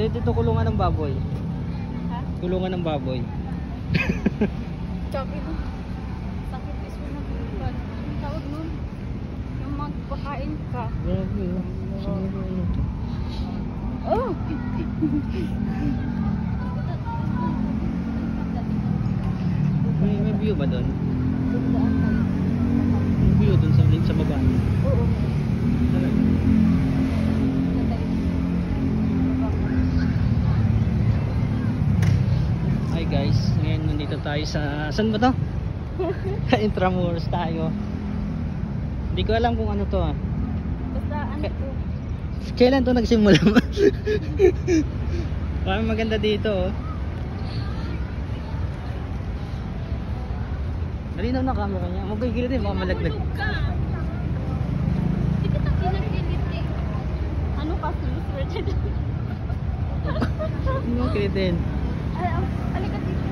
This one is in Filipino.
Dito kulungan ng baboy. Ha? Kulungan ng baboy. Sabi mo, sakit is mo na ang tawag nun, yung magpakain ka. Grabe, Oh! may view ba doon? May view doon sa baba. Oo. Hi guys, ngayon nandito tayo sa, saan ba to? Intramuros tayo. Hindi ko alam kung ano to ah. Basta ano to? Kailan to nagsimula? Parang maganda dito oh. Malinaw na camera niya. Magigil din, baka malaglag. Hindi kita kinakilit eh. Ano kasi? Hindi mo kilitin. Halika dito.